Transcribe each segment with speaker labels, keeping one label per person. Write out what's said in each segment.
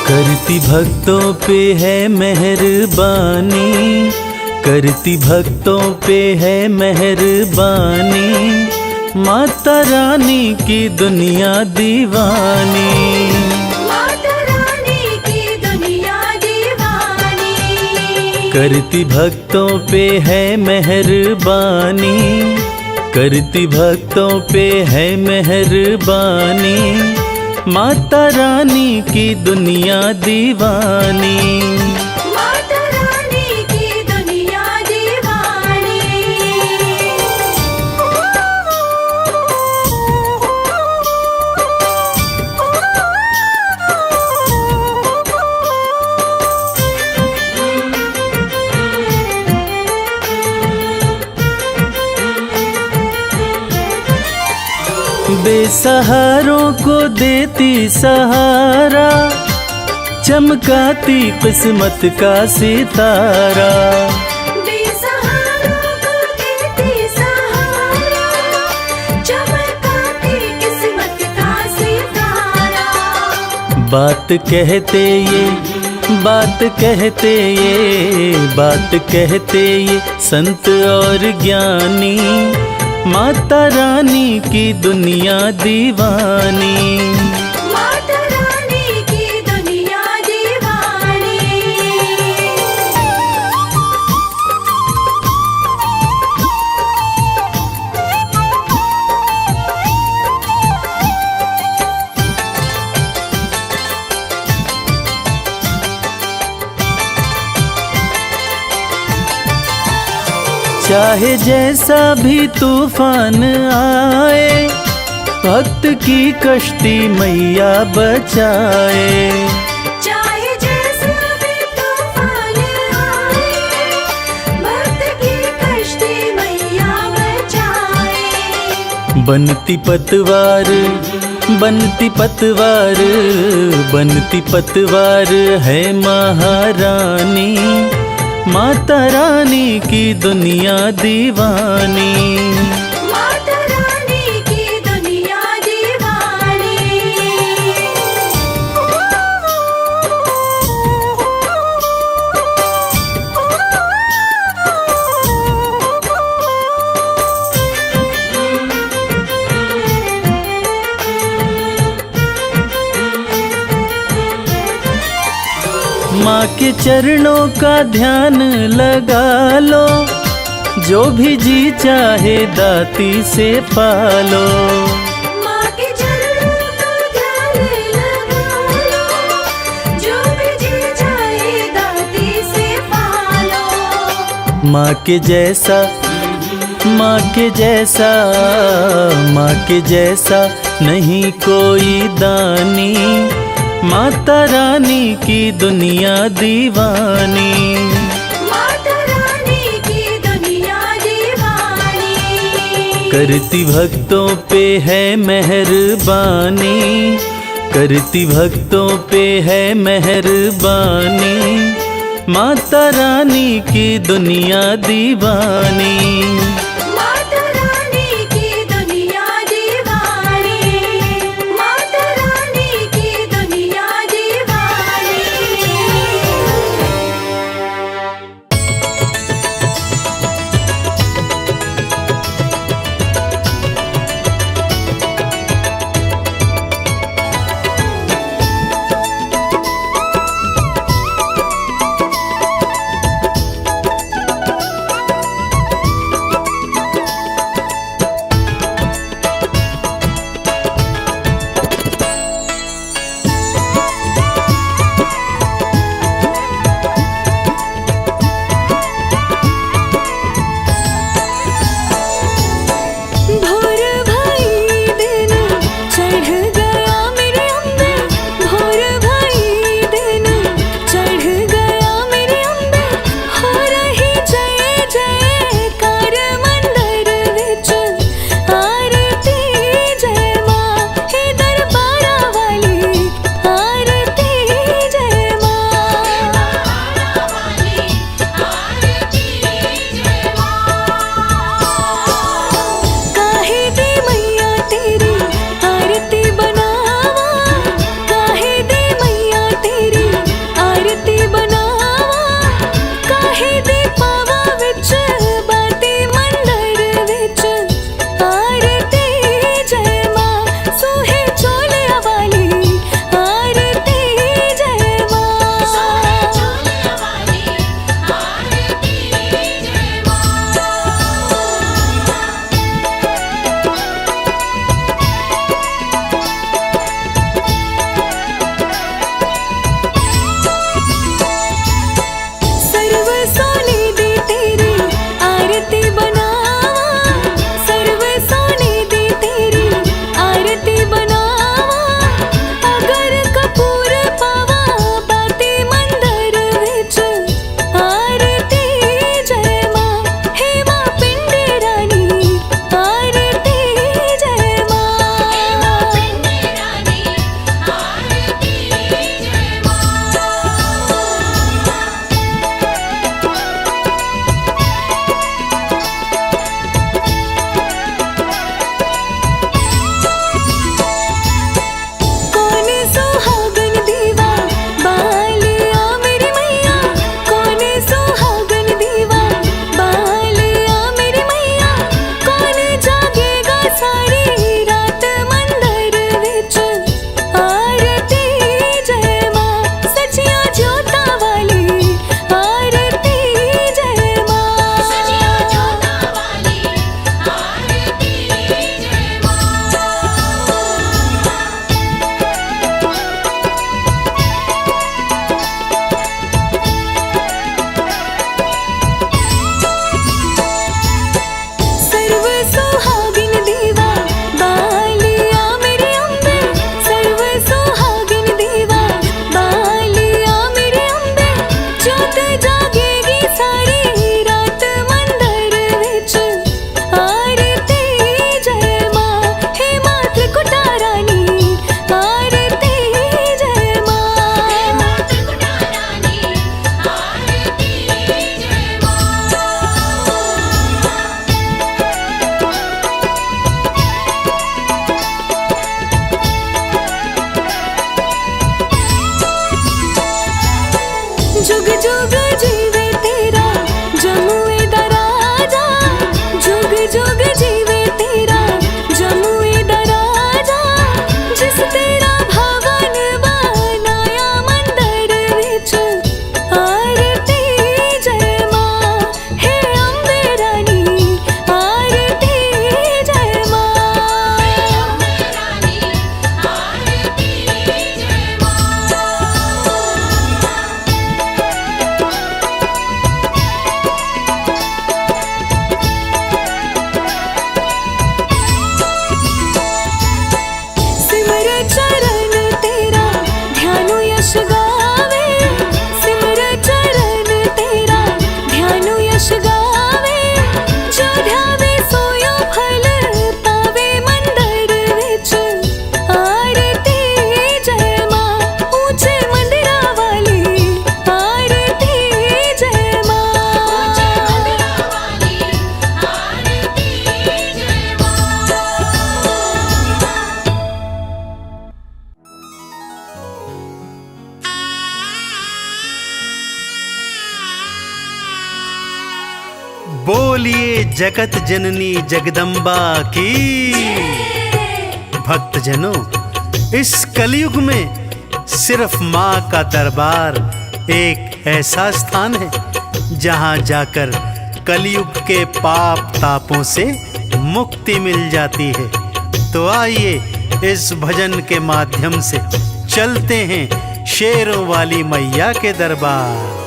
Speaker 1: करती भक्तों पे है मेहरबानी, करती भक्तों पे है मेहरबानी, माता रानी की दुनिया दीवानी।
Speaker 2: माता रानी की दुनिया दीवानी।
Speaker 1: करती भक्तों पे है मेहरबानी, करती भक्तों पे है मेहरबानी, माता रानी की दुनिया दीवानी।
Speaker 2: माता रानी की दुनिया दीवानी।
Speaker 1: बेसहारों को देती सहारा, चमकाती किस्मत का सितारा।
Speaker 2: बेसहारों को देती सहारा, चमकाती किस्मत का सितारा।
Speaker 1: बात कहते ये, बात कहते ये, बात कहते ये संत और ज्ञानी, माता रानी की दुनिया दीवानी।
Speaker 2: माता रानी की दुनिया दीवानी।
Speaker 1: चाहे जैसा भी तूफान आए, भक्त की कश्ती मैया बचाए।
Speaker 2: चाहे जैसा भी तूफान आए, भक्त की कश्ती मैया बचाए।
Speaker 1: बनती पतवार, बनती पतवार, बनती पतवार है महारानी, माता रानी की दुनिया दीवानी।
Speaker 2: माता रानी की दुनिया दीवानी।
Speaker 1: माँ के चरणों का ध्यान लगा लो, जो भी जी चाहे दाती से पालो।
Speaker 2: माँ के चरणों का ध्यान लगा लो, जो भी जी चाहे दाती से पालो।
Speaker 1: माँ के जैसा, माँ के जैसा, माँ के जैसा नहीं कोई दानी, माता रानी की दुनिया दीवानी।
Speaker 2: माता रानी की दुनिया दीवानी।
Speaker 1: करती भक्तों पे है मेहरबानी, करती भक्तों पे है मेहरबानी, माता रानी की दुनिया दीवानी।
Speaker 2: माता रानी की दुनिया दीवानी। माता रानी की दुनिया दीवानी।
Speaker 3: बोलिए जगत जननी जगदम्बा की। भक्तजनों, इस कलयुग में सिर्फ माँ का दरबार एक ऐसा स्थान है जहाँ जाकर कलयुग के पाप तापों से मुक्ति मिल जाती है। तो आइए इस भजन के माध्यम से चलते हैं शेरों वाली मैया के दरबार।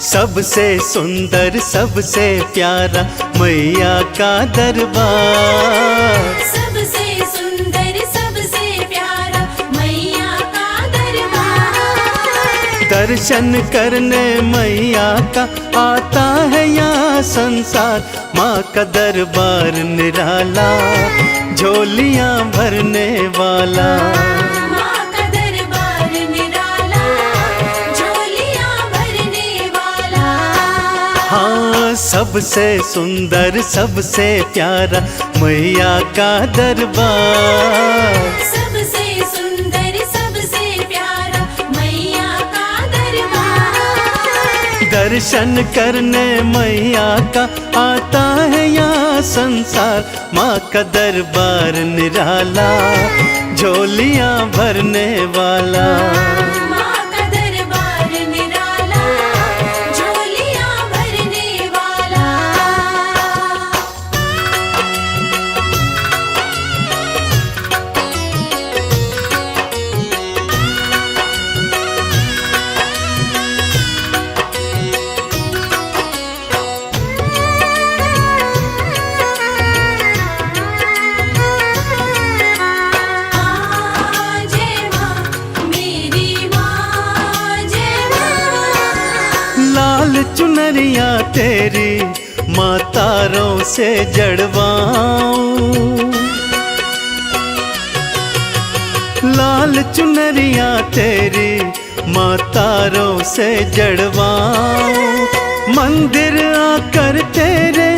Speaker 3: सबसे सुंदर सबसे प्यारा मैया का दरबार।
Speaker 2: सबसे सुंदर सबसे प्यारा मैया का दरबार।
Speaker 3: दर्शन करने मैया का आता है यहाँ संसार। माँ का दरबार निराला, झोलियाँ भरने वाला।
Speaker 2: माँ का दरबार निराला, झोलियाँ भरने वाला।
Speaker 3: हाँ, सबसे सुंदर सबसे प्यारा मैया का दरबार।
Speaker 2: सबसे सुंदर सबसे प्यारा मैया का दरबार।
Speaker 3: दर्शन करने मैया का आता है यहाँ संसार। माँ का दरबार निराला, झोलियाँ भरने वाला।
Speaker 2: माँ का दरबार निराला, झोलियाँ भरने वाला। जय माँ मेरी माँ, जय माँ।
Speaker 3: लाल चुनरिया तेरी माँ तारों से जड़वाऊं। लाल चुनरिया तेरी माँ तारों से जड़वाऊं। मंदिर आकर तेरे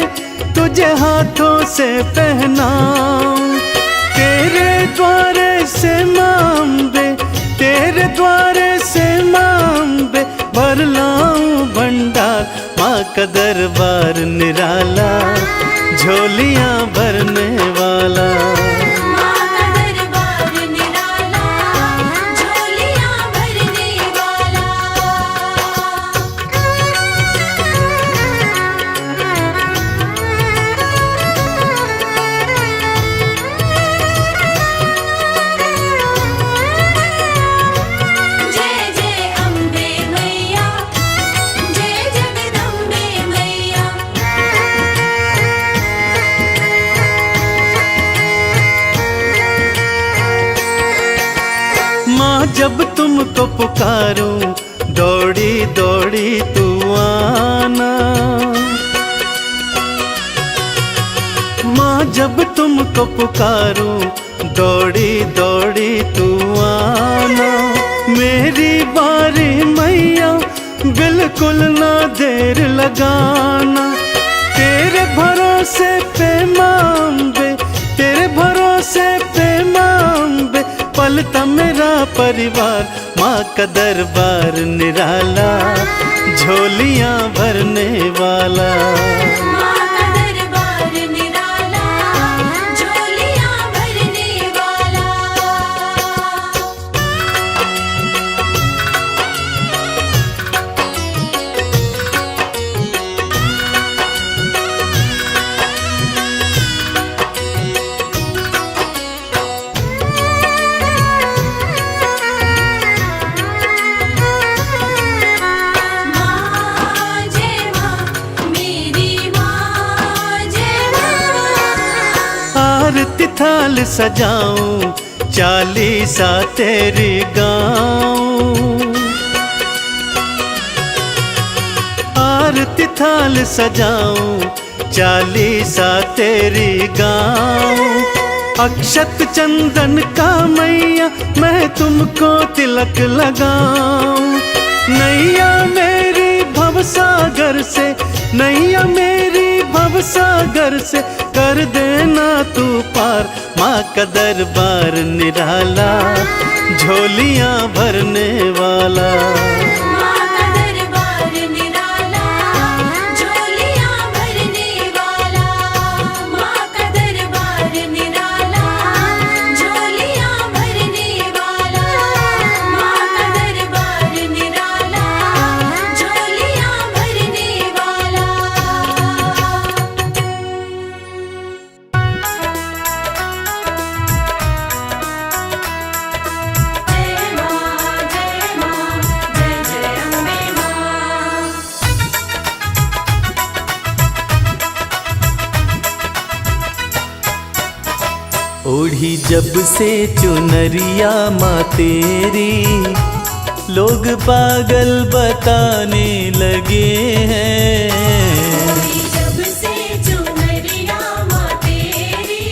Speaker 3: तुझे हाथों से पहनाऊं। तेरे द्वारे से माँ अम्बे, तेरे द्वारे से माँ अम्बे भर लाऊं भंडार। माँ का दरबार निराला, झोलियाँ भरने वाला।
Speaker 2: माँ का दरबार निराला, झोलियाँ भरने वाला। जय जय अम्बे मैया, जय जगदम्बे मैया।
Speaker 3: माँ जब तुमको पुकारूं, दौड़ी दौड़ी तू आना। माँ जब तुमको पुकारूं, दौड़ी दौड़ी तू आना। मेरी बारी मैया, बिल्कुल ना देर लगाना। तेरे भरोसे पे माँ अम्बे, तेरे भरोसे पे माँ अम्बे पलता मेरा परिवार। माँ का दरबार निराला, झोलियाँ भरने वाला।
Speaker 2: माँ का दरबार निराला, झोलियाँ भरने वाला। माँ जय माँ मेरी माँ, जय माँ।
Speaker 3: आरती थाल सजाऊं, चालीसा तेरी गाऊं। आरती थाल सजाऊं, चालीसा तेरी गाऊं। अक्षत चंदन का मैया मैं तुमको तिलक लगाऊं। नैया मेरी भवसागर से, नैया मेरी भवसागर से कर कर देना तू पार। माँ का दरबार निराला, झोलियाँ भरने वाला।
Speaker 2: माँ का दरबार निराला, झोलियाँ भरने वाला। माँ का दरबार निराला, झोलियाँ भरने वाला। माँ का दरबार निराला, झोलियाँ भरने वाला। जय माँ जय जय अम्बे माँ।
Speaker 1: ओढ़ी जब से चुनरिया माँ तेरी, लोग पागल बताने लगे हैं।
Speaker 2: जब से चुनरिया माँ तेरी,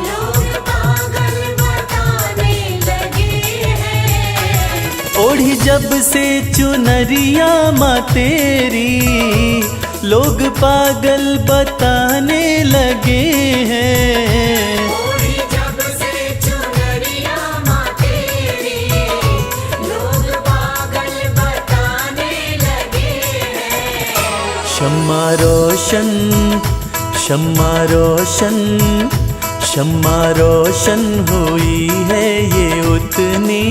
Speaker 2: लोग पागल बताने लगे हैं।
Speaker 1: ओढ़ी जब से चुनरिया माँ तेरी, लोग पागल बताने लगे हैं।
Speaker 2: ओढ़ी जब से चुनरिया माँ तेरी, लोग पागल बताने लगे हैं।
Speaker 1: शम्मा रोशन, शम्मा रोशन, शम्मा रोशन हुई है ये उतनी,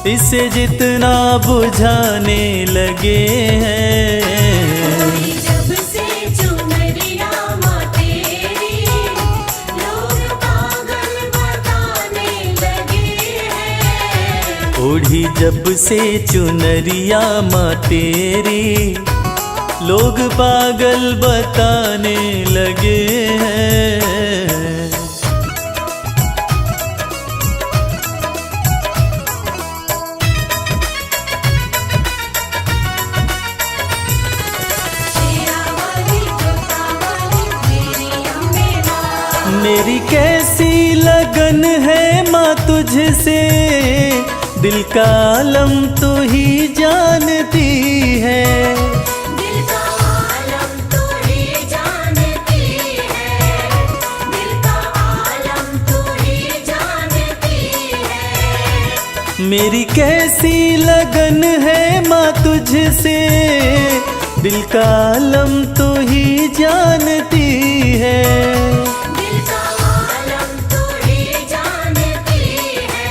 Speaker 1: इसे जितना बुझाने लगे हैं।
Speaker 2: जब से चुनरिया माँ तेरी, लोग पागल बताने लगे हैं।
Speaker 1: ओढ़ी जब से चुनरिया माँ तेरी, लोग पागल बताने लगे हैं।
Speaker 2: शेरा वाली तोता वाली मेरी अम्बे माँ।
Speaker 1: मेरी कैसी लगन है माँ तुझसे, दिल का आलम तू ही जानती है।
Speaker 2: दिल का आलम तू ही जानती है। दिल का आलम तू ही जानती है।
Speaker 1: मेरी कैसी लगन है माँ तुझसे, दिल का आलम तू ही जानती है।
Speaker 2: दिल का आलम तू ही जानती है।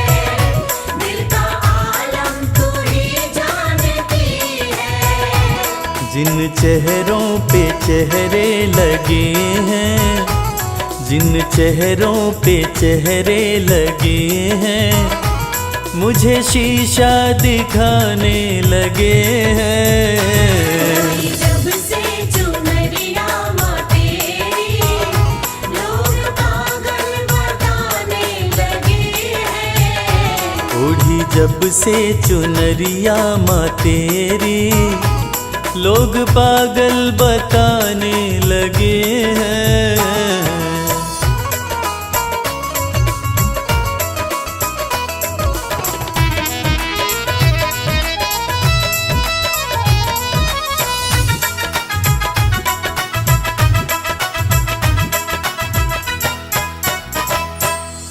Speaker 2: दिल का आलम तू ही जानती है।
Speaker 1: जिन चेहरों पे चेहरे लगे हैं, जिन चेहरों पे चेहरे लगे हैं, मुझे शीशा दिखाने लगे हैं।
Speaker 2: जब से चुनरिया माँ तेरी, लोग पागल बताने लगे हैं।
Speaker 1: ओढ़ी जब से चुनरिया माँ तेरी, लोग पागल बताने लगे हैं।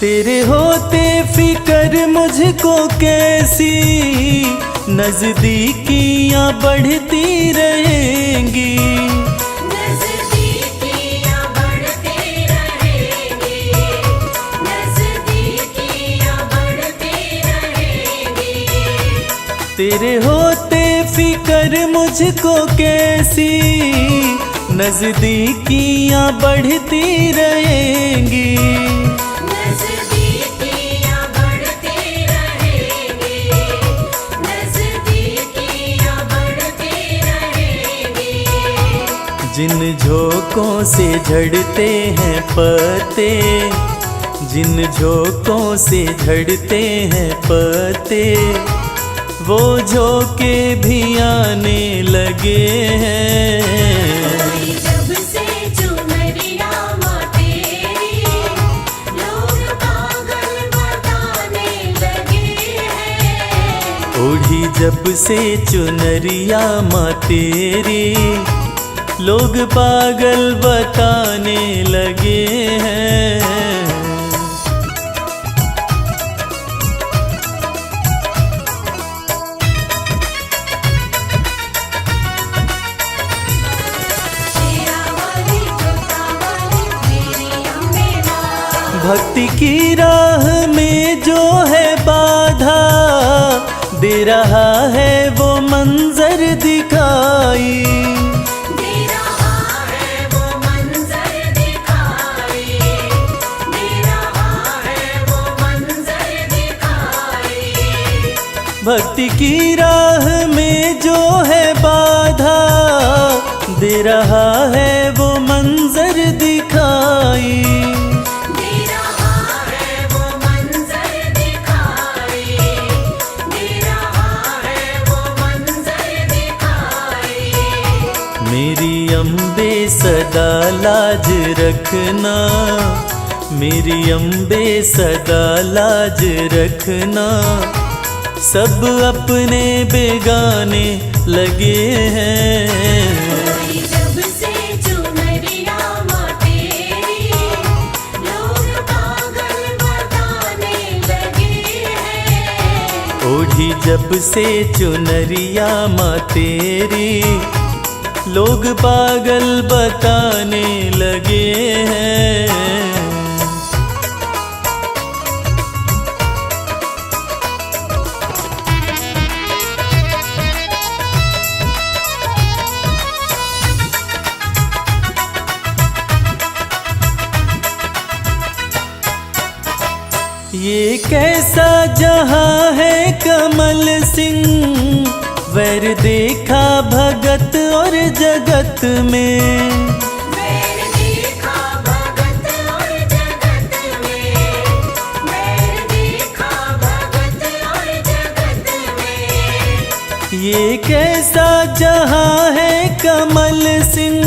Speaker 1: तेरे होते फिक्र मुझको कैसी, नजदीकियां बढ़ती रहेंगी।
Speaker 2: नज़दीकियाँ बढ़ती रहेंगी। नज़दीकियाँ बढ़ती रहेंगी।
Speaker 1: तेरे होते फिक्र मुझको कैसी, नजदीकियां बढ़ती रहेंगी।
Speaker 2: नज़दीकियाँ बढ़ती रहेंगी। नज़दीकियाँ बढ़ती रहेंगी।
Speaker 1: जिन झोंकों से झड़ते हैं पत्ते, जिन झोंकों से झड़ते हैं पत्ते, वो झोंके भी आने लगे हैं।
Speaker 2: जब से चुनरिया माँ तेरी, लोग पागल बताने लगे हैं।
Speaker 1: ओढ़ी जब से चुनरिया माँ तेरी, लोग पागल बताने लगे हैं। भक्ति की राह में जो है बाधा, दे रहा है वो मंजर दिखाई।
Speaker 2: दे रहा है वो मंजर दिखाई, दे रहा है वो मंजर दिखाई।
Speaker 1: भक्ति की राह में जो है बाधा, दे रहा है वो मंजर दिखाई। मेरी अम्बे सदा लाज रखना, मेरी अम्बे सदा लाज रखना। सब अपने बेगाने लगे हैं।
Speaker 2: जब से चुनरिया माँ तेरी, लोग पागल बताने लगे हैं।
Speaker 1: ओढ़ी जब से चुनरिया माँ तेरी, लोग पागल बताने लगे हैं। ये कैसा जहां है कमल सिंह, वैर देखा भगत और जगत में।
Speaker 2: वैर देखा भगत और जगत में, वैर देखा भगत और जगत में।
Speaker 1: ये कैसा जहां है कमल सिंह,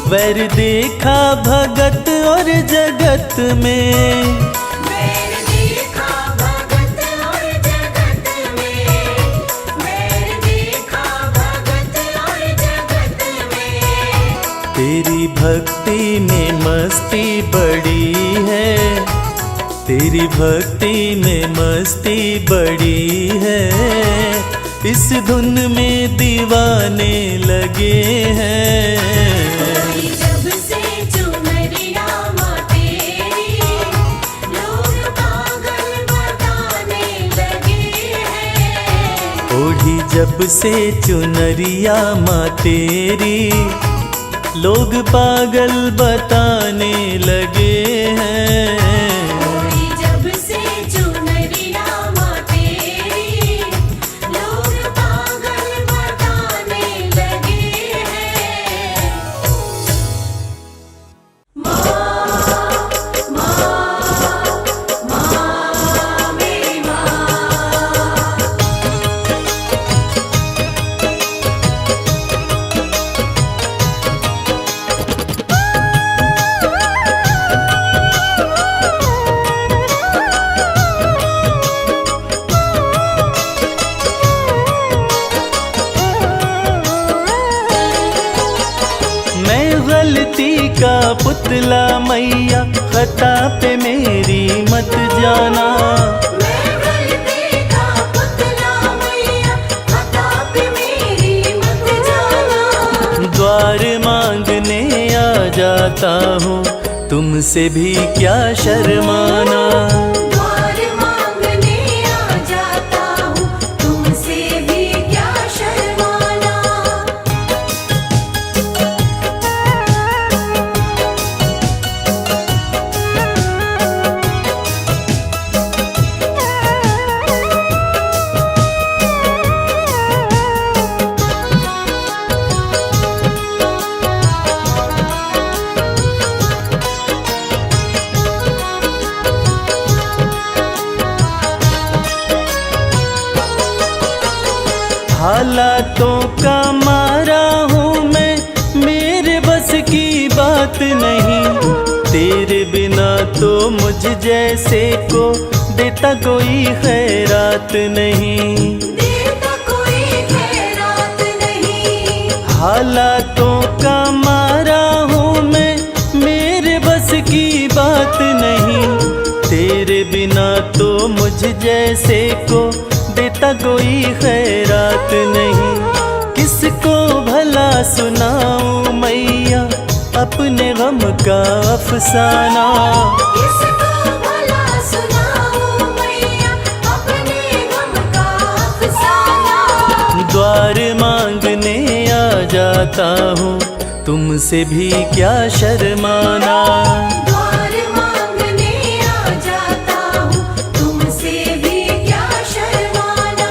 Speaker 1: वैर देखा भगत और जगत में। तेरी भक्ति में मस्ती बड़ी है, तेरी भक्ति में मस्ती बड़ी है। इस धुन में दीवाने लगे हैं।
Speaker 2: जब से चुनरिया माँ तेरी, लोग पागल बताने लगे हैं।
Speaker 1: ओढ़ी जब से चुनरिया माँ तेरी, लोग पागल बताने लगे हैं।
Speaker 2: जब से चुनरिया माँ तेरी, लोग पागल बताने लगे हैं। माँ मेरी माँ।
Speaker 1: गलती का पुतला मैया, खता पे मेरी मत जाना।
Speaker 2: मैं गलती का पुतला मैया, खता पे मेरी मत जाना।
Speaker 1: द्वार मांगने आ जाता हूँ, तुमसे भी क्या शर्माना।
Speaker 2: द्वार मांगने आ जाता हूँ, तुमसे भी क्या शर्माना।
Speaker 1: हालातों का मारा हूँ मैं, मेरे बस की बात नहीं। तेरे बिना तो मुझ जैसे को देता कोई खैरात नहीं।
Speaker 2: देता कोई खैरात नहीं।
Speaker 1: हालातों का बिना तो मुझ जैसे को देता कोई खैरात नहीं। किसको भला सुनाऊं मैया अपने गम का अफसाना।
Speaker 2: किसको भला सुनाऊं मैया अपने गम का अफसाना।
Speaker 1: द्वार मांगने आ जाता हूँ तुमसे भी क्या शर्माना।
Speaker 2: द्वार मांगने आ जाता हूँ तुमसे भी क्या शर्माना।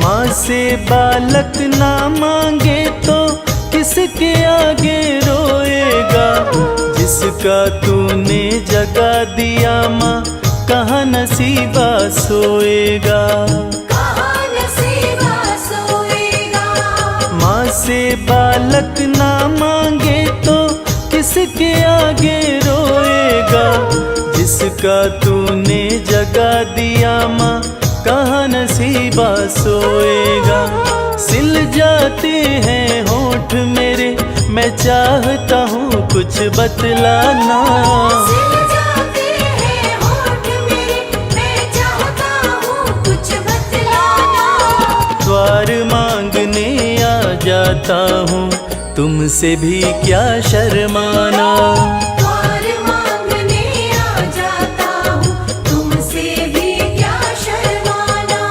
Speaker 1: माँ से बालक ना मांगे तो किसके आगे रोएगा। जिसका तूने जगा दिया माँ कहाँ नसीबा सोएगा।
Speaker 2: कहाँ नसीबा सोएगा।
Speaker 1: माँ से बालक ना मांगे तो किसके आगे रोएगा। जिसका तूने जगा दिया माँ कहाँ नसीबा सोएगा। सिल जाते हैं होठ मेरे मैं चाहता हूँ कुछ बतलाना।
Speaker 2: सिल जाते हैं होठ मेरे मैं चाहता हूँ कुछ बतलाना।
Speaker 1: द्वार मांगने आ जाता हूँ तुमसे भी क्या शर्माना।
Speaker 2: द्वार मांगने आ जाता हूँ तुमसे भी क्या शर्माना।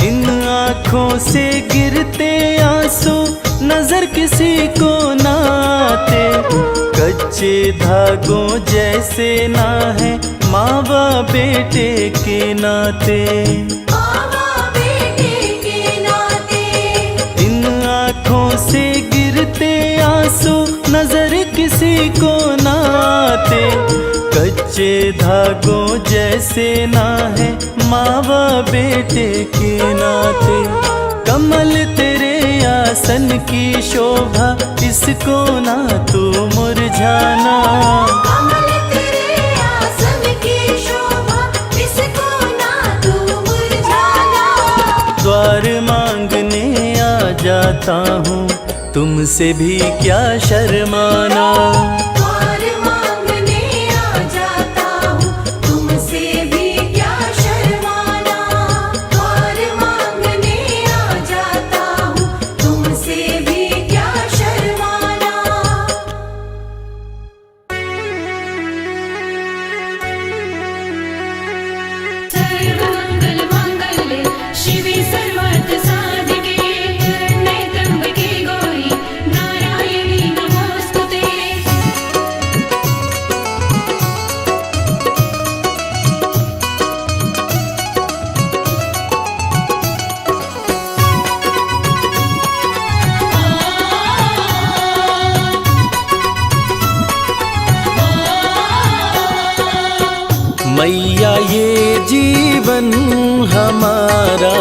Speaker 1: इन आँखों से गिरते आंसू नजर किसी को ना आते। कच्चे धागों जैसे ना है माँ बाप बेटे के नाते।
Speaker 2: मावा बेटे के नाते।
Speaker 1: इन आँखों से गिरते आंसू नजर किसी को ना आते। कच्चे धागों जैसे ना है माँ बाप बेटे के नाते। कमल तेरे आसन की शोभा इसको ना तू मुरझाना।
Speaker 2: कमल तेरे आसन की शोभा इसको ना तू मुरझाना।
Speaker 1: द्वार मांगने आ जाता हूँ तुमसे भी क्या शर्माना।
Speaker 2: द्वार मांगने आ जाता हूँ तुमसे भी क्या शर्माना। द्वार मांगने आ जाता हूँ तुमसे भी क्या शर्माना।
Speaker 4: सर्वमंगल मांगल्ये शिवे सर्वार्थ साधिके नैत्रम्बके गौरी नारायणी नमोस्तुते।
Speaker 1: मैया ये जीवन हमारा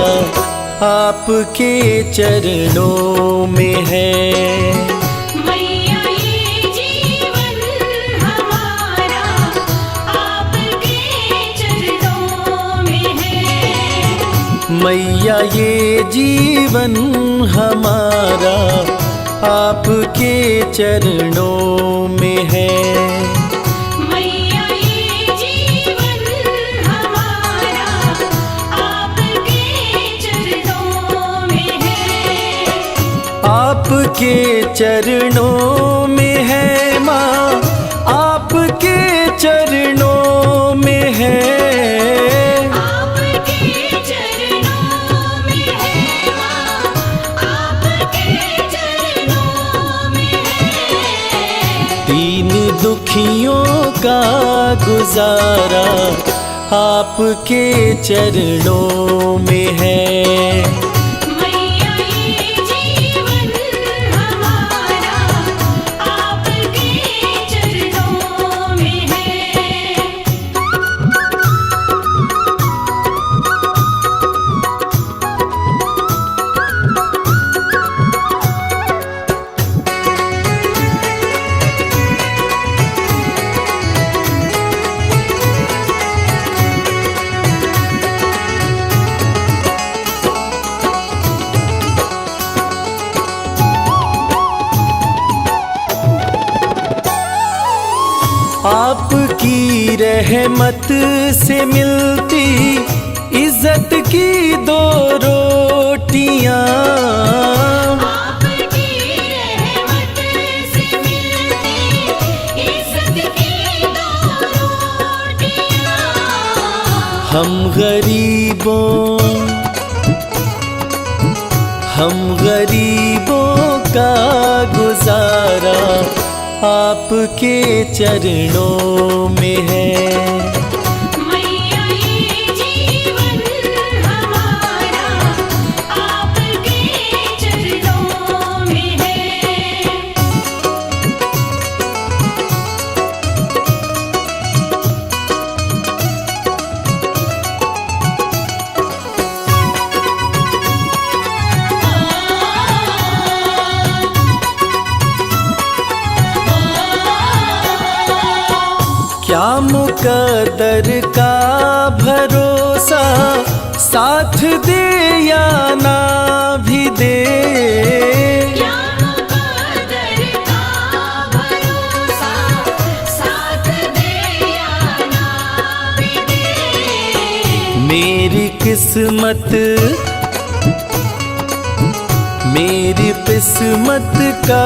Speaker 1: आपके चरणों में है।
Speaker 4: मैया ये जीवन हमारा आपके चरणों में है।
Speaker 1: मैया ये जीवन हमारा आपके चरणों में है।
Speaker 4: मैया ये जीवन हमारा आपके चरणों में है।
Speaker 1: आपके चरणों में है माँ आपके चरणों में है।
Speaker 4: आपके चरणों में है माँ आपके चरणों में है।
Speaker 1: दीन दुखियों का गुजारा आपके चरणों में है।
Speaker 4: मैया ये जीवन हमारा आपके चरणों में है।
Speaker 1: आपकी रहमत से मिलती इज्जत की दो रोटियां,
Speaker 4: आपकी रहमत से मिलती इज्जत की दो रोटियां।
Speaker 1: हम गरीबों का गुजारा आपके चरणों में है।
Speaker 4: मैया ये जीवन हमारा आपके चरणों में है।
Speaker 1: क्या मुकद्दर का भरोसा साथ दे या ना भी दे,
Speaker 4: क्या मुकद्दर का भरोसा साथ दे या ना भी दे।
Speaker 1: मेरी किस्मत का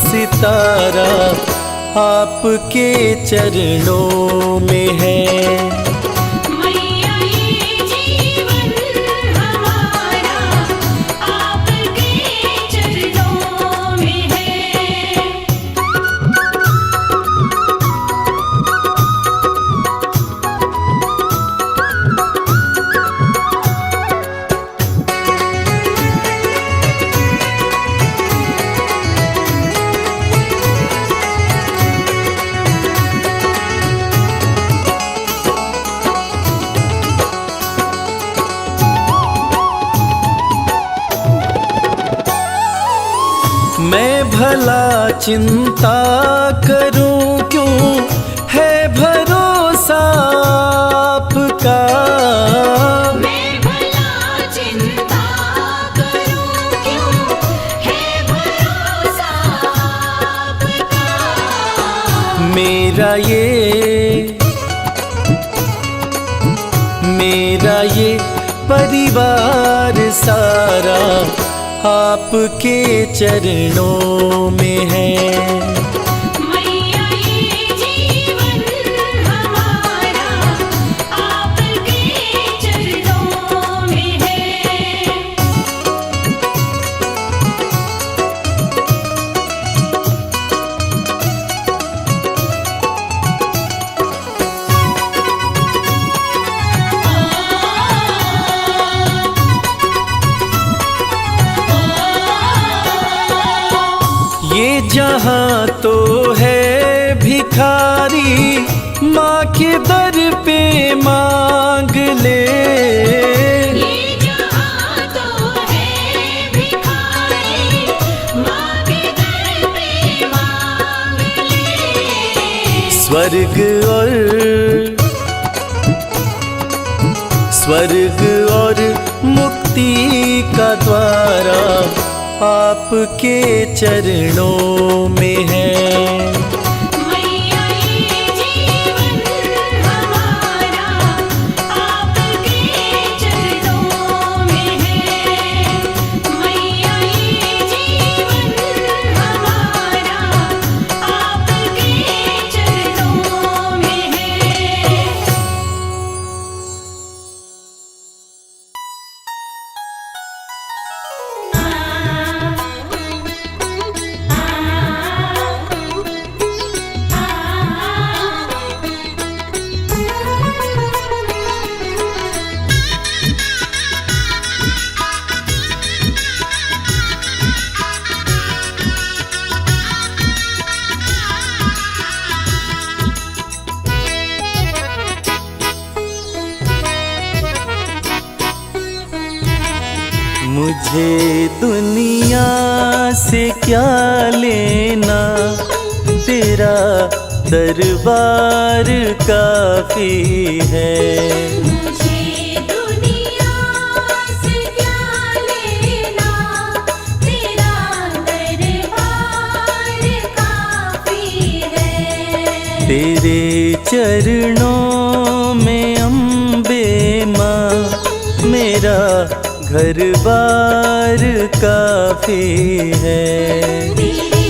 Speaker 1: सितारा आपके चरणों में है।
Speaker 4: मैया ये जीवन हमारा आपके चरणों में है।
Speaker 1: मैं भला चिंता करूं क्यों है भरोसा आपका,
Speaker 4: मैं भला चिंता करूं क्यों है भरोसा आपका।
Speaker 1: मेरा ये परिवार सारा आपके चरणों में है।
Speaker 4: मैया ये जीवन हमारा आपके चरणों में है।
Speaker 1: ये जहां तो है भिखारी माँ के दर पे मांग ले,
Speaker 4: ये जहां तो है भिखारी माँ के दर पे मांग ले।
Speaker 1: स्वर्ग और मुक्ति का द्वारा आपके चरणों में है।
Speaker 4: मैया ये जीवन हमारा आपके चरणों में है। मैया ये जीवन हमारा आपके चरणों में है।
Speaker 1: मुझे दुनिया से क्या लेना, तेरा दरबार काफी है।
Speaker 2: मुझे दुनिया से क्या लेना, तेरा दरबार काफी है।
Speaker 1: तेरे चरणों में अम्बे माँ, मेरा घर बार काफी है।
Speaker 2: तेरे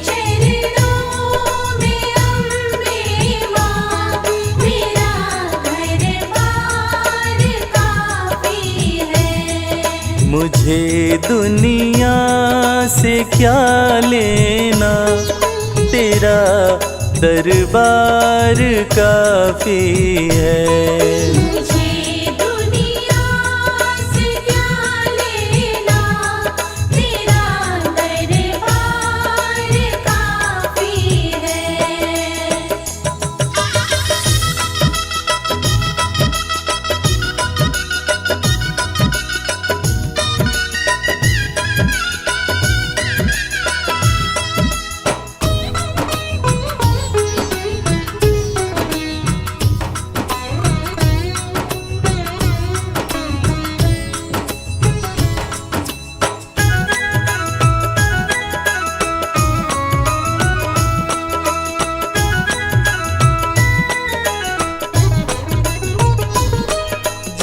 Speaker 2: चरणों में अम्बे माँ, मेरा घर-बार काफी है।
Speaker 1: मुझे दुनिया से क्या लेना, तेरा दरबार काफी है।
Speaker 2: मुझे दुनिया से क्या लेना, तेरा दरबार काफी है।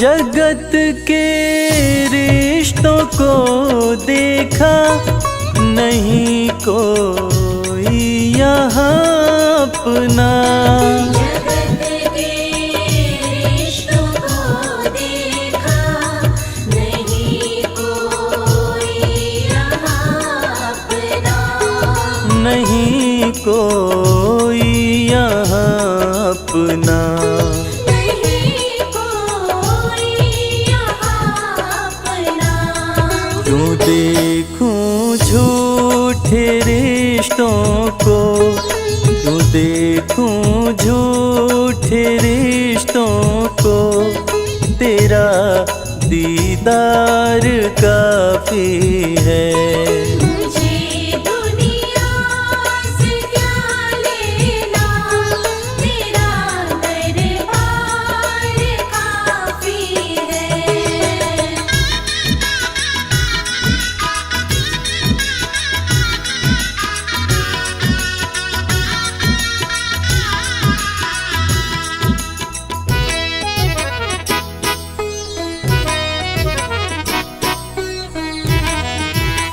Speaker 1: जगत के रिश्तों को देखा, नहीं कोई यहाँ अपना।
Speaker 2: जगत के रिश्तों को देखा, नहीं कोई यहाँ अपना।
Speaker 1: नहीं कोई यहाँ अपना।
Speaker 2: नहीं कोई यहाँ अपना।
Speaker 1: क्यों देखूं झूठे रिश्तों को, क्यों देखूं झूठे रिश्तों को, तेरा दीदार काफी है।
Speaker 2: मुझे दुनिया से क्या लेना, तेरा दरबार काफी है।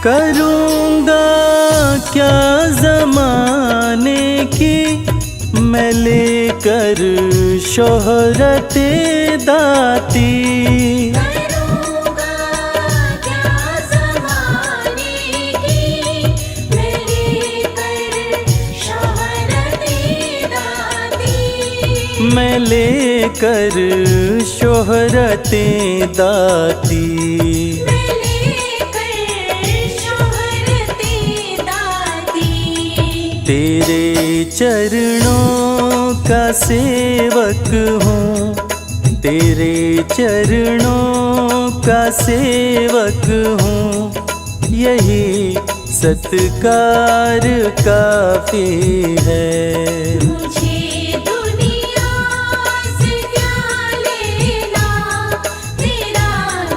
Speaker 1: करूँगा क्या ज़माने की मैं लेकर शोहरते दाती।
Speaker 2: करूँगा क्या ज़माने की मैं लेकर शोहरते दाती।
Speaker 1: मैं लेकर शोहरते दाती।
Speaker 2: मैं लेकर शोहरते दाती।
Speaker 1: तेरे चरणों का सेवक हूँ, तेरे चरणों का सेवक हूँ, यही सत्कार काफी है।
Speaker 2: मुझे दुनिया से क्या लेना, तेरा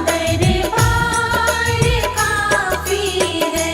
Speaker 2: दरबार काफी है।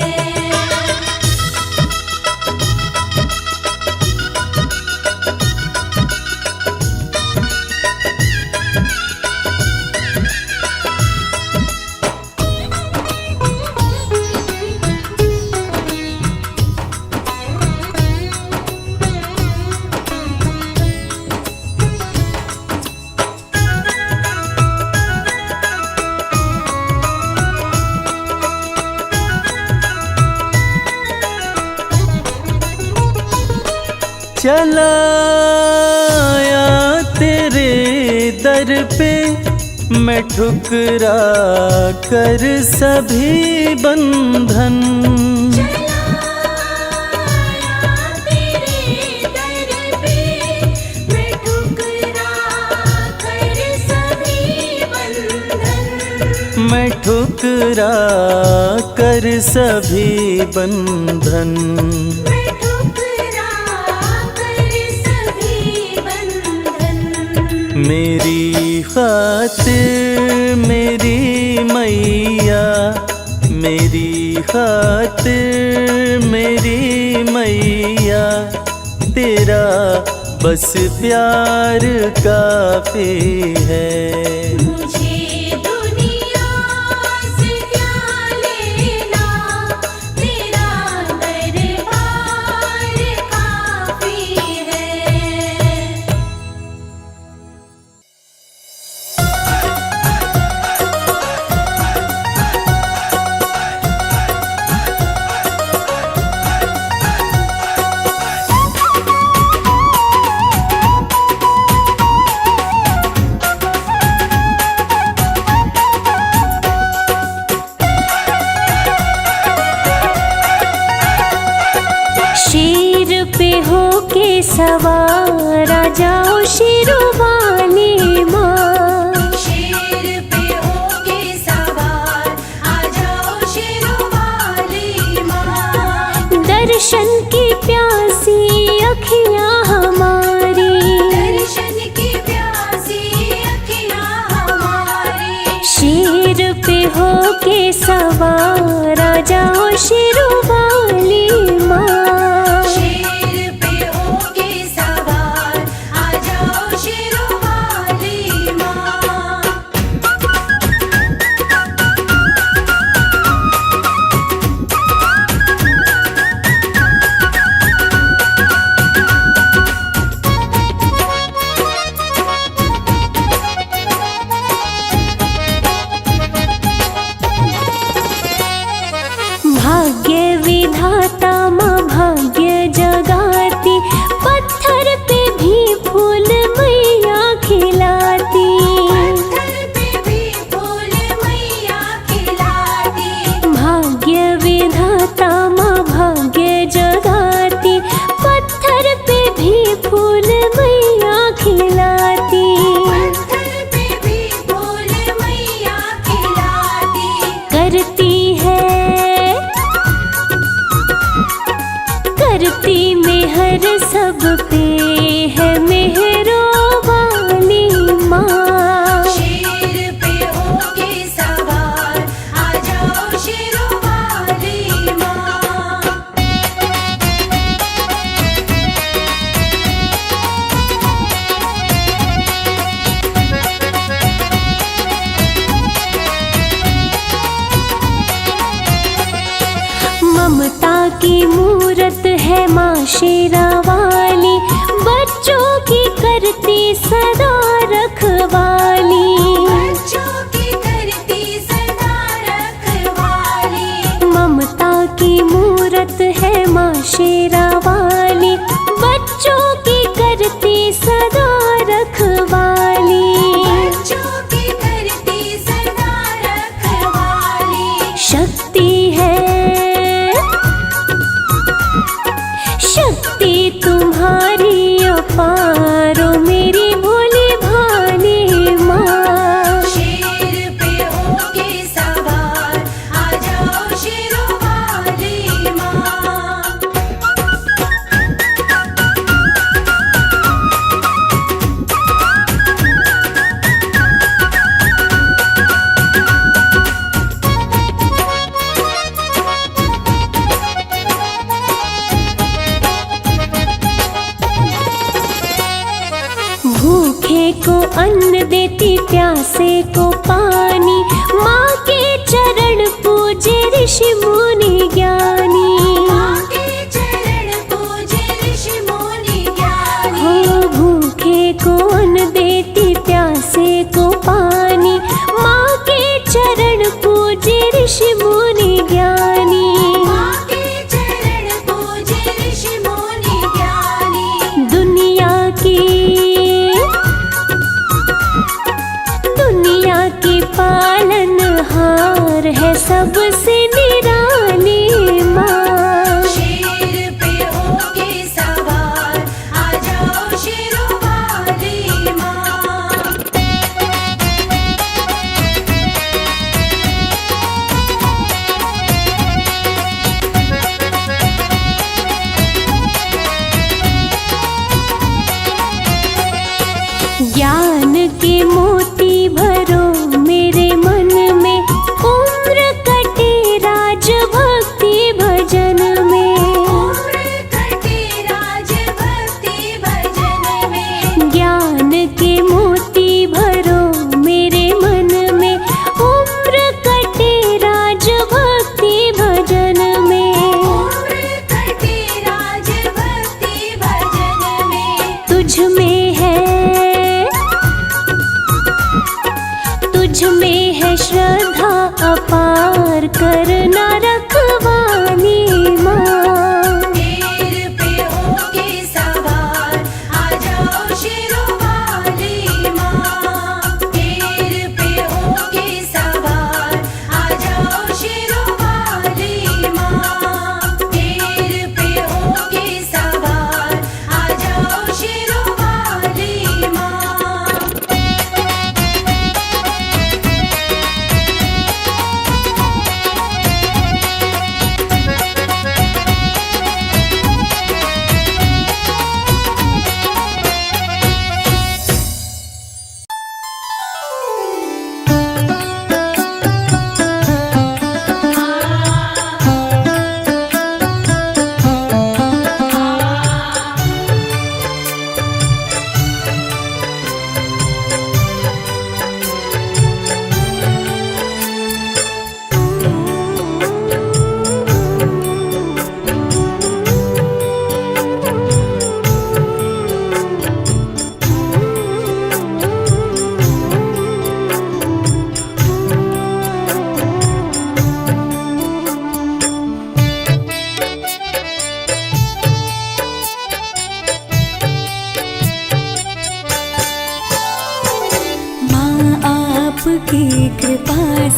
Speaker 1: चलाया तेरे दर पे मैं ठुकरा कर सभी बंधन।
Speaker 2: चलाया तेरे दर पे मैं ठुकरा कर सभी बंधन।
Speaker 1: मैं ठुकरा कर सभी बंधन।
Speaker 2: मैं ठुकरा कर सभी बंधन।
Speaker 1: मेरी खातिर मेरी मैया, मेरी खातिर मेरी मैया, तेरा बस प्यार काफी है।
Speaker 2: मुझे दुनिया से क्या लेना, तेरा दरबार काफी है।
Speaker 5: शेर पे होके सवार आ जाओ शेरवाली माँ।
Speaker 2: शेर पे होके सवार आ जाओ शेरवाली माँ।
Speaker 5: दर्शन की प्यासी अखियाँ हमारी,
Speaker 2: दर्शन की प्यासी अखियाँ हमारी।
Speaker 5: शेर पे होके सवार आ जाओ शेरवाली माँ।
Speaker 2: शेर पे होके सवार आ जाओ शेरवाली माँ।
Speaker 5: भाग्य विधाता माँ भाग्य जगाती, पत्थर पे भी फूल मैया खिलाती।
Speaker 2: पत्थर पे भी फूल मैया खिलाती।
Speaker 5: भाग्य विधाता माँ भाग्य जगाती, पत्थर पे भी फूल मैया खिलाती।
Speaker 2: पत्थर पे भी फूल मैया खिलाती।
Speaker 5: करती मेहर सब पे है मेहरो वाली माँ।
Speaker 2: शेर पे होके सवार आ जाओ शेरवाली माँ।
Speaker 5: ममता की मूरत है माँ शेरावाली, बच्चों की करती सदा रखवाली।
Speaker 2: बच्चों की करती सदा रखवाली।
Speaker 5: ममता की मूरत है माँ शेरावाली, बच्चों की करती सदा रखवाली।
Speaker 2: बच्चों की करती सदा रखवाली।
Speaker 5: शक्ति है शक्ति तुम्हारी अपारो मेरी भोली भाली माँ।
Speaker 2: शेर पे होके सवार आ जाओ शेरवाली माँ।
Speaker 5: भूखे को अन्न देती, प्यासे को पानी, माँ के चरण पूजे ऋषि मुनि ज्ञानी।
Speaker 2: माँ के चरण पूजे ऋषि मुनि ज्ञानी।
Speaker 5: हो भूखे को अन्न देती, प्यासे को पानी, माँ के चरण पूजे ऋषि मुनि ज्ञानी।
Speaker 2: माँ के चरण पूजे ऋषि मुनि ज्ञानी।
Speaker 5: दुनिया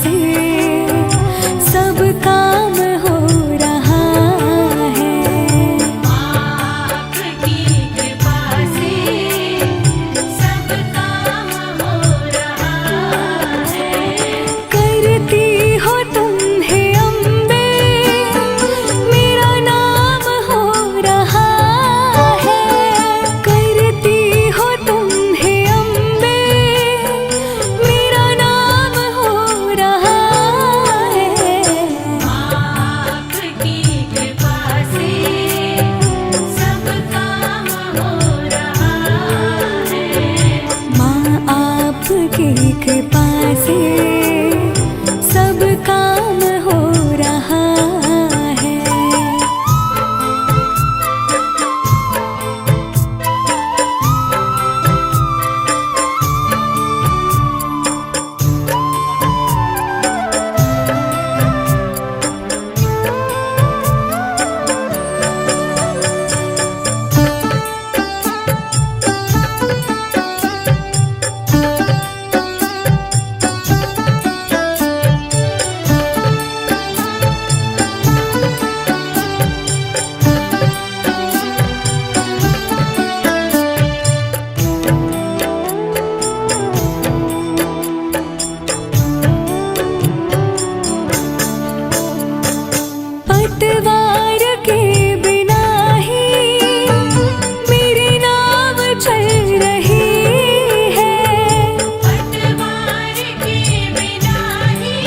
Speaker 5: से सब काम हो रहा है।
Speaker 4: आपकी कृपा से सब काम हो रहा है।
Speaker 5: करती हो तुम हे अम्बे, मेरा नाम हो रहा है। करती हो तुम हे अम्बे, मेरा नाम हो रहा है।
Speaker 4: आपकी कृपा से सब काम हो रहा है।
Speaker 5: माँ आपकी कृपा से सब काम हो रहा है। पतवार के बिना ही मेरी नाव चल रही है।
Speaker 4: पतवार के बिना ही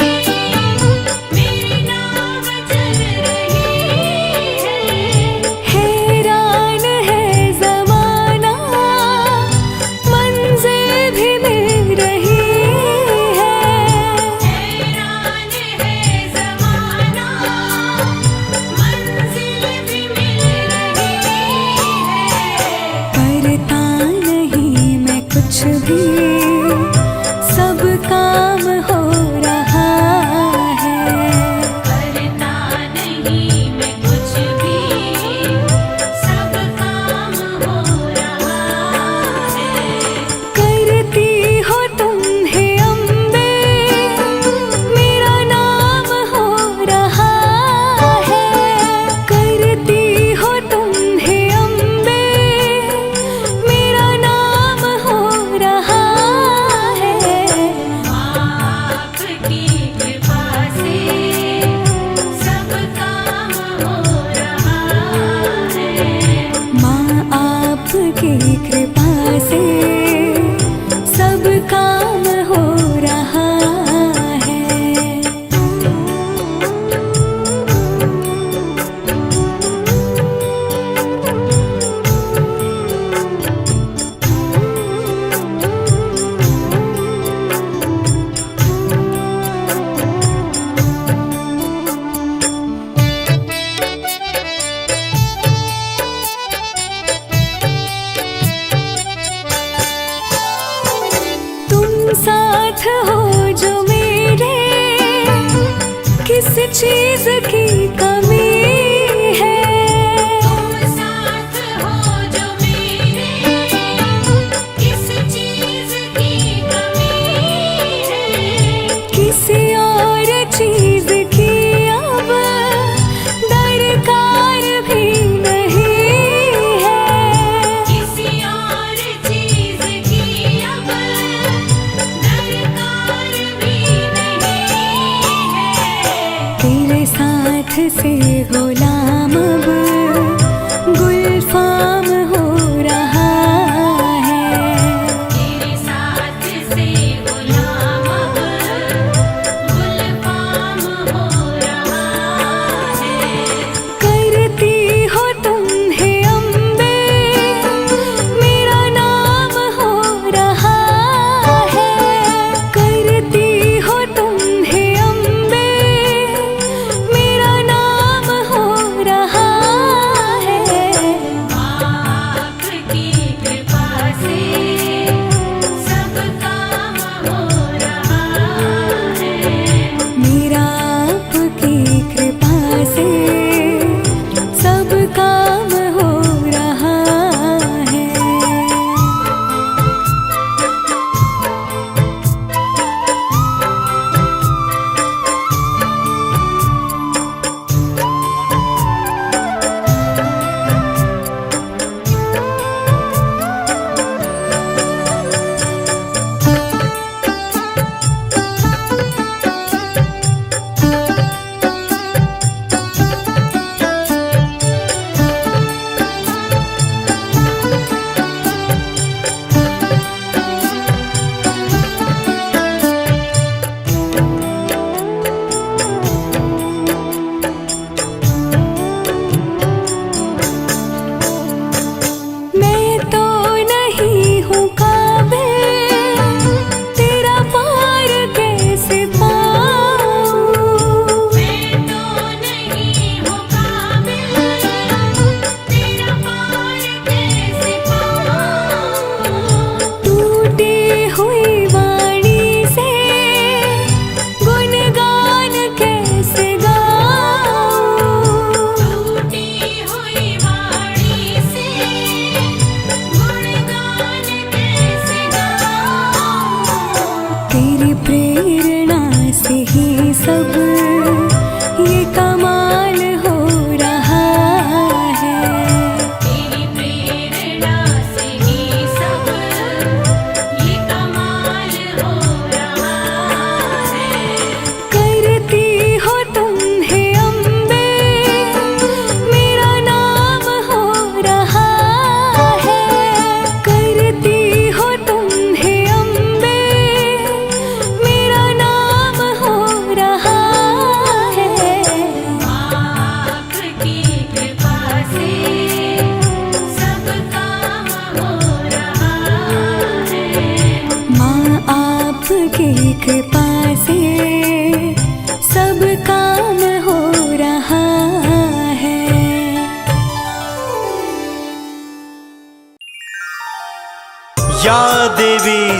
Speaker 4: मेरी नाव चल रही है।
Speaker 5: हैरान है ज़माना, मंजिल भी मिल रही है।
Speaker 4: हैरान है ज़माना, मंजिल भी मिल रही है।
Speaker 5: करता नहीं मैं कुछ भी, सब काम हो रहा है।
Speaker 4: करता नहीं मैं कुछ भी, सब काम हो रहा है।
Speaker 5: करती हो तुम हे अम्बे, मेरा नाम हो रहा है। करती हो तुम हे अम्बे, मेरा नाम हो रहा है।
Speaker 4: आपकी कृपा से सब काम हो रहा है।
Speaker 5: माँ आपकी कृपा से सब काम हो रहा है। तुम साथ हो जो मेरे, किस चीज की कमी है।
Speaker 4: तुम साथ हो जो मेरे, किस चीज़ की कमी है।
Speaker 5: किसी और चीज की अब दरकार भी नहीं है।
Speaker 4: किसी और चीज़ की अब दरकार भी नहीं है।
Speaker 5: तेरे साथ से गुलाम अब गुलफाम हो रहा है।
Speaker 4: तेरे साथ से गुलाम अब गुलफाम हो रहा है।
Speaker 5: करती हो तुम हे अम्बे, मेरा नाम हो रहा है। करती हो तुम हे अम्बे, मेरा नाम हो रहा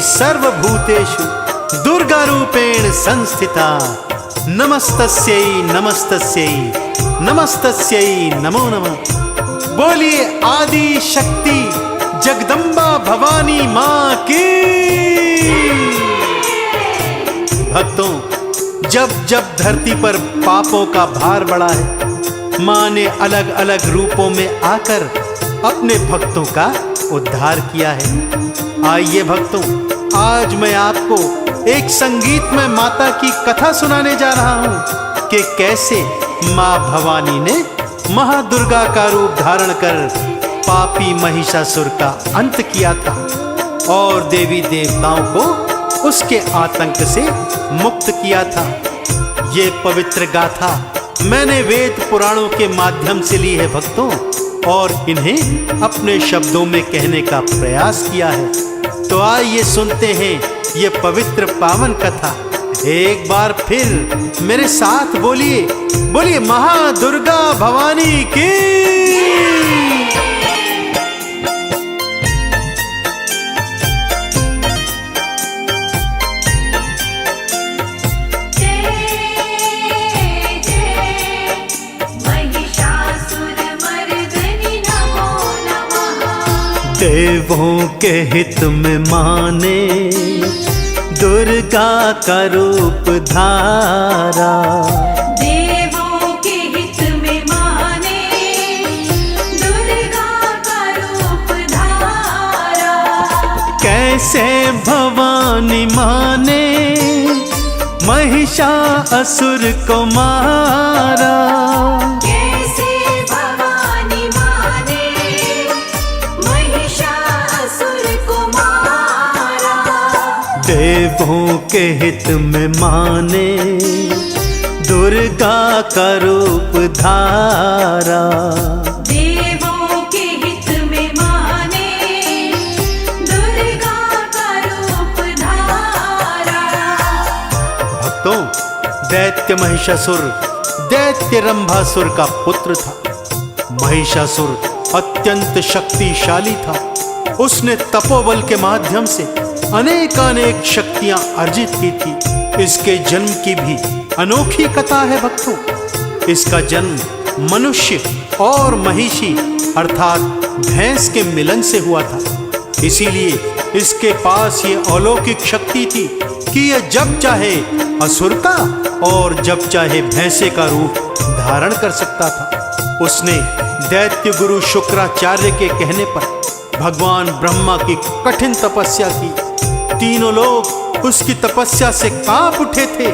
Speaker 3: सर्वभूतेषु दुर्गा रूपेण संस्थिता नमस्तस्यै नमस्तस्यै नमस्तस्यै नमो नमः। बोलिए आदि शक्ति जगदम्बा भवानी माँ की। भक्तों, जब जब धरती पर पापों का भार बढ़ा है, माँ ने अलग अलग रूपों में आकर अपने भक्तों का उद्धार किया है। आइए भक्तों, आज मैं आपको एक संगीत में माता की कथा सुनाने जा रहा हूँ कि कैसे माँ भवानी ने महादुर्गा का रूप धारण कर पापी महिषासुर का अंत किया था और देवी देवताओं को उसके आतंक से मुक्त किया था। ये पवित्र गाथा मैंने वेद पुराणों के माध्यम से ली है भक्तों, और इन्हें अपने शब्दों में कहने का प्रयास किया है। तो आइए सुनते हैं ये पवित्र पावन कथा। एक बार फिर मेरे साथ बोलिए, बोलिए महादुर्गा भवानी की। देवों के हित में माने दुर्गा का रूप धारा,
Speaker 2: देवों के हित में माने दुर्गा का रूप धारा।
Speaker 3: कैसे भवानी माने महिषासुर को मारा।
Speaker 2: कैसे भवानी माने महिषासुर को मारा।
Speaker 3: देवों के हित में माने दुर्गा का रूप धारा।
Speaker 2: देवों के हित में माने दुर्गा का रूप धारा।
Speaker 3: भक्तों, दैत्य महिषासुर दैत्य रंभासुर का पुत्र था। महिषासुर अत्यंत शक्तिशाली था। उसने तपोबल के माध्यम से अनेकानेक शक्तियां अर्जित की थी। इसके जन्म की भी अनोखी कथा है भक्तों। इसका जन्म मनुष्य और महिषी अर्थात भैंस के मिलन से हुआ था। इसीलिए इसके पास ये अलौकिक शक्ति थी कि यह जब चाहे असुर का और जब चाहे भैंसे का रूप धारण कर सकता था। उसने दैत्य गुरु शुक्राचार्य के कहने पर भगवान ब्रह्मा की कठिन तपस्या की। तीनों लोग उसकी तपस्या से कांप उठे थे।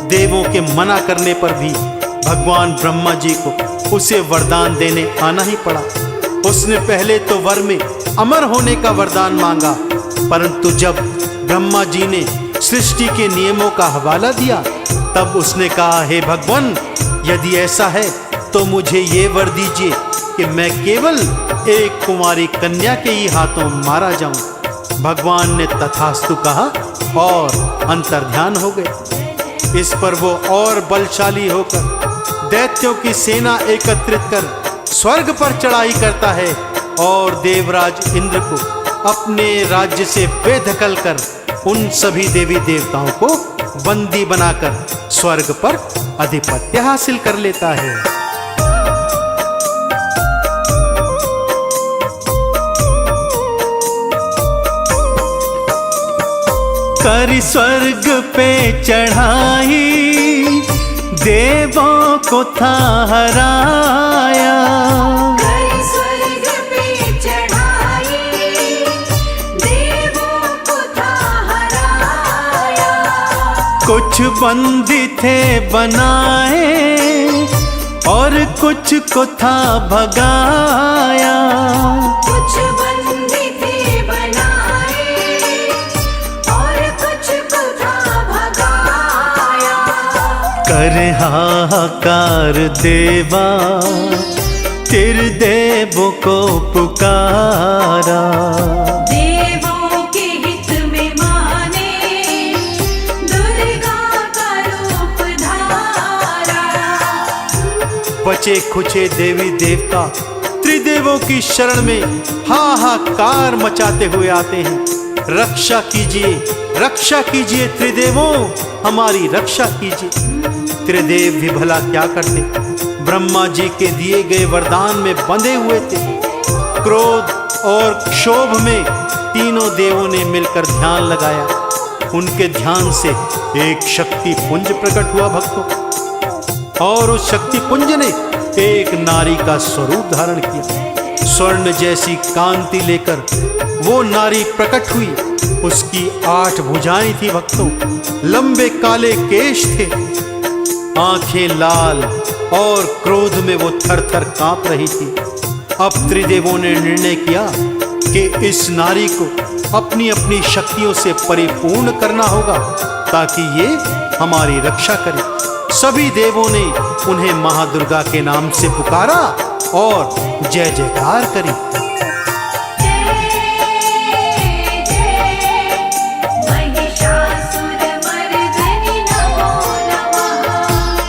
Speaker 3: देवों के मना करने पर भी भगवान ब्रह्मा जी को उसे वरदान देने आना ही पड़ा। उसने पहले तो वर में अमर होने का वरदान मांगा, परंतु जब ब्रह्मा जी ने सृष्टि के नियमों का हवाला दिया तब उसने कहा, हे भगवान, यदि ऐसा है तो मुझे ये वर दीजिए कि मैं केवल एक कुंवारी कन्या के ही हाथों मारा जाऊं। भगवान ने तथास्तु कहा और अंतर्ध्यान हो गए। इस पर वो और बलशाली होकर दैत्यों की सेना एकत्रित कर स्वर्ग पर चढ़ाई करता है और देवराज इंद्र को अपने राज्य से बेदखल कर उन सभी देवी देवताओं को बंदी बनाकर स्वर्ग पर आधिपत्य हासिल कर लेता है। कर स्वर्ग पे चढ़ाई देवों को था हराया।
Speaker 2: कर स्वर्ग पे चढ़ाई देवों को था हराया।
Speaker 3: कुछ बंदी थे बनाए और कुछ को था भगाया।
Speaker 2: कुछ बंदी थे बनाए और कुछ को था भगाया।
Speaker 3: कर हाहाकार देवा तेरे देवों को पुकारा।
Speaker 2: देवों के हित में माने दुर्गा का रूप धारा।
Speaker 3: बचे खुचे देवी देवता त्रिदेवों की शरण में हाहाकार मचाते हुए आते हैं। रक्षा कीजिए त्रिदेवों, हमारी रक्षा कीजिए। त्रिदेव भी भला क्या करते, ब्रह्मा जी के दिए गए वरदान में बंधे हुए थे। क्रोध और क्षोभ में तीनों देवों ने मिलकर ध्यान लगाया। उनके ध्यान से एक शक्ति पुंज प्रकट हुआ भक्तों, और उस शक्ति पुंज ने एक नारी का स्वरूप धारण किया। स्वर्ण जैसी कांति लेकर वो नारी प्रकट हुई। उसकी 8 भुजाएं थी भक्तों, लंबे काले केश थे, आंखें लाल, और क्रोध में वो थर थर कांप रही थी। अब त्रिदेवों ने निर्णय किया कि इस नारी को अपनी अपनी शक्तियों से परिपूर्ण करना होगा, ताकि ये हमारी रक्षा करे। सभी देवों ने उन्हें महादुर्गा के नाम से पुकारा और जय जयकार करी।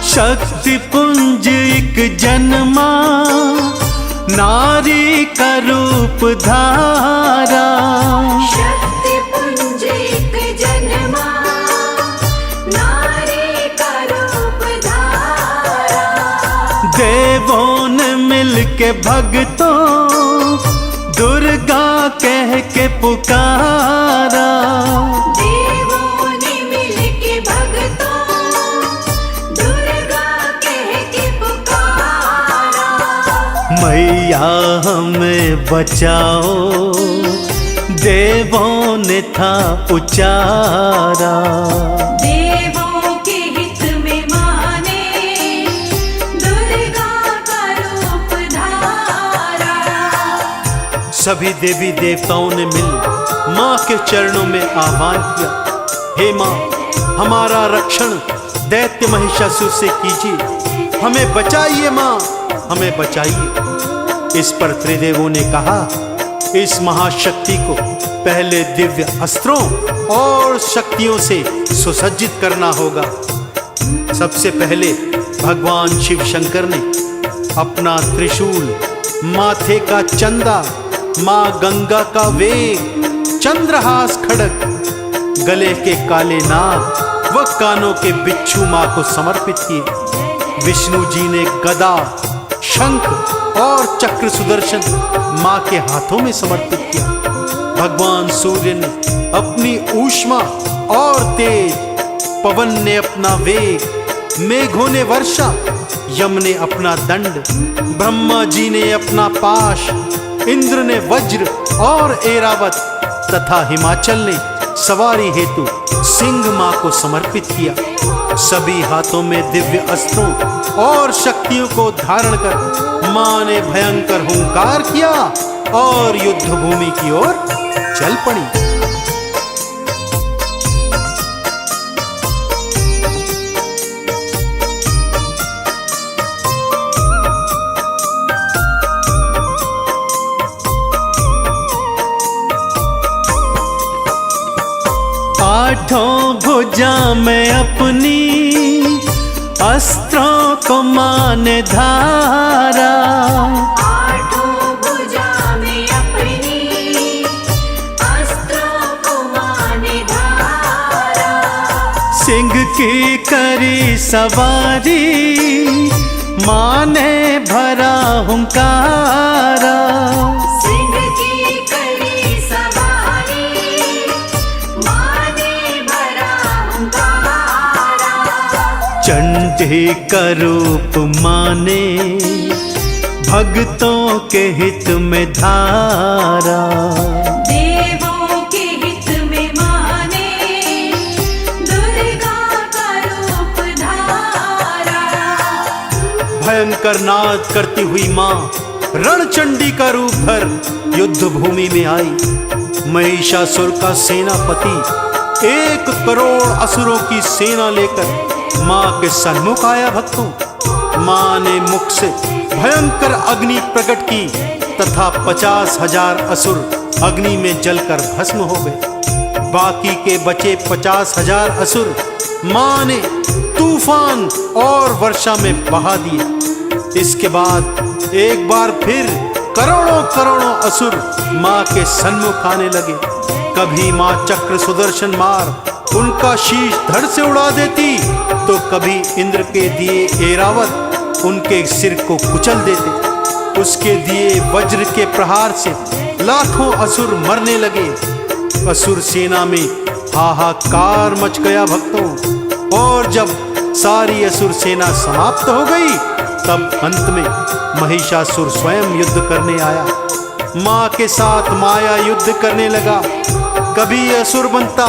Speaker 1: शक्ति पुंज एक जन्मा, नारी का रूप धारा।
Speaker 2: शक्ति पुंज एक जन्मा, नारी का रूप धारा।
Speaker 1: देवों ने मिलके भक्तों दुर्गा कह के पुकारा।
Speaker 2: देवों ने मिलके भक्तों दुर्गा कह के पुकारा।
Speaker 1: मैया हमें बचाओ, देवों ने था उचारा।
Speaker 2: देवों के हित में माने दुर्गा का रूप धारा।
Speaker 3: सभी देवी देवताओं ने मिल माँ के चरणों में आह्वान किया, हे माँ, हमारा रक्षण दैत्य महिषासुर से कीजिए, हमें बचाइए माँ, हमें बचाइए। इस पर त्रिदेवों ने कहा, इस महाशक्ति को पहले दिव्य अस्त्रों और शक्तियों से सुसज्जित करना होगा। सबसे पहले भगवान शिव शंकर ने अपना त्रिशूल, माथे का चंदा, माँ गंगा का वेग, चंद्रहास खड़ग, गले के काले नाग व कानों के बिच्छू माँ को समर्पित किए। विष्णु जी ने गदा, शंख और चक्र सुदर्शन माँ के हाथों में समर्पित किया। भगवान सूर्य ने अपनी ऊष्मा और तेज, पवन ने अपना वेग, मेघों ने वर्षा, यम ने अपना दंड, ब्रह्मा जी ने अपना पाश, इंद्र ने वज्र और ऐरावत तथा हिमाचल ने सवारी हेतु सिंह माँ को समर्पित किया। सभी हाथों में दिव्य अस्त्रों और शक्तियों को धारण कर माँ ने भयंकर हुंकार किया और युद्ध भूमि की ओर चल पड़ी।
Speaker 1: आठों भुजा में अपनी अस्त्रों को मान धारा।
Speaker 2: आठों भुजा में अपनी अस्त्रों को माने धारा।
Speaker 1: सिंह की करी सवारी, माने भरा हुंकारा।
Speaker 2: सिंह की करी सवारी, माने भरा हुंकारा।
Speaker 1: चंडी का रूप माने, भक्तों के हित में धारा।
Speaker 2: देवों के हित में माने, दुर्गा का रूप धारा।
Speaker 3: भयंकर नाद करती हुई माँ रणचंडी का रूप धर युद्ध भूमि में आई। महिषासुर का सेनापति 1 करोड़ असुरों की सेना लेकर माँ के सन्मुख आया। भक्तों, माँ ने मुख से भयंकर अग्नि प्रकट की तथा 50,000 असुर अग्नि में जलकर भस्म हो गए। बाकी के बचे 50,000 असुर माँ ने तूफान और वर्षा में बहा दिए। इसके बाद एक बार फिर करोड़ों करोड़ों असुर माँ के सन्मुख आने लगे। कभी माँ चक्र सुदर्शन मार उनका शीश धड़ से उड़ा देती, तो कभी इंद्र के दिए ऐरावत उनके सिर को कुचल देते। उसके दिए वज्र के प्रहार से लाखों असुर मरने लगे। असुर सेना में हाहाकार मच गया भक्तों। और जब सारी असुर सेना समाप्त हो गई, तब अंत में महिषासुर स्वयं युद्ध करने आया। माँ के साथ माया युद्ध करने लगा। कभी असुर बनता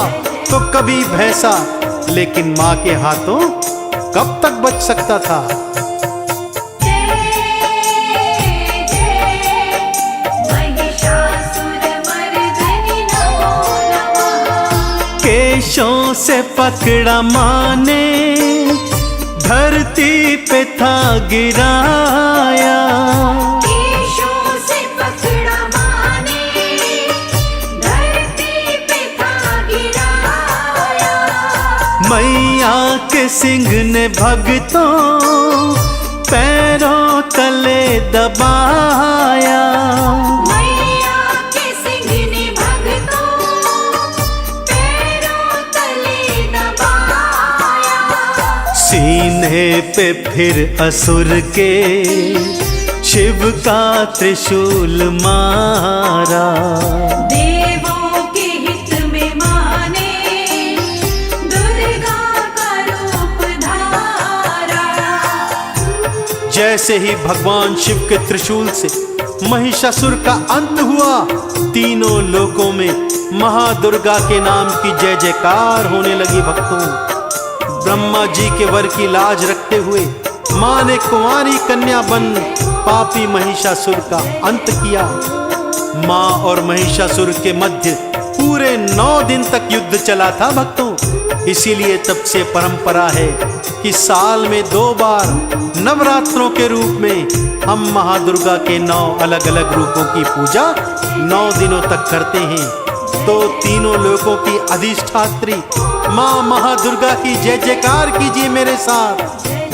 Speaker 3: तो कभी भैंसा, लेकिन माँ के हाथों कब तक बच सकता था।
Speaker 1: केशों से पकड़ा माँ ने धरती पे था गिराया।
Speaker 2: केशों से पकड़ा माने धरती पे था गिराया।
Speaker 1: मैया के सिंह ने भक्तों पैरों तले दबाया।
Speaker 2: मैया के सिंह ने भक्तों पैरों तले दबाया।
Speaker 1: सीने पे फिर असुर के शिव का त्रिशूल मारा।
Speaker 2: देवों के हित में माने दुर्गा का रूप धारा।
Speaker 3: जैसे ही भगवान शिव के त्रिशूल से महिषासुर का अंत हुआ, तीनों लोकों में महादुर्गा के नाम की जय जयकार होने लगी भक्तों। ब्रह्मा जी के वर की लाज रखते हुए माँ ने कुंवारी कन्या बन पापी महिषासुर का अंत किया। माँ और महिषासुर के मध्य पूरे 9 दिन तक युद्ध चला था भक्तों। इसीलिए तब से परंपरा है कि साल में 2 बार नवरात्रों के रूप में हम महादुर्गा के 9 अलग अलग रूपों की पूजा 9 दिनों तक करते हैं। तो तीनों लोकों की अधिष्ठात्री माँ महादुर्गा की जय जयकार कीजिए मेरे साथ।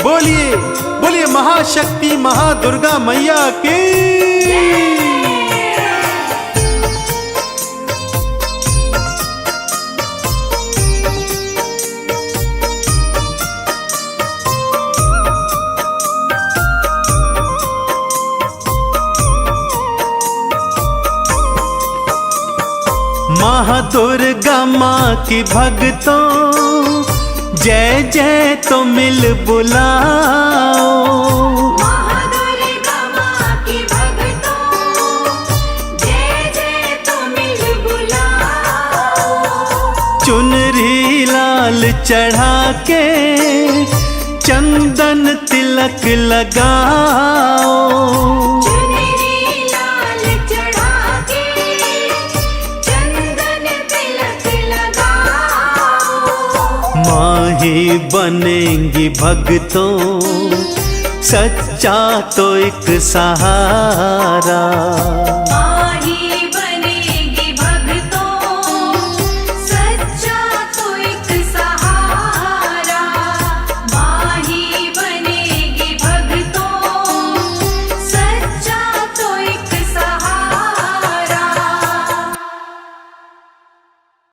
Speaker 3: बोलिए बोलिए महाशक्ति महादुर्गा मैया की।
Speaker 1: महादुर्गा माँ की भक्तों जय जय तो मिल बुलाओ।
Speaker 2: महादुर्गा माँ की भक्तों जय जय तो मिल बुलाओ।
Speaker 1: चुनरी लाल चढ़ा के चंदन तिलक लगाओ।
Speaker 2: चुनरी लाल चढ़ा के चंदन तिलक लगाओ।
Speaker 1: माही बनेंगी भक्तों सच्चा तो एक सहारा।
Speaker 2: माही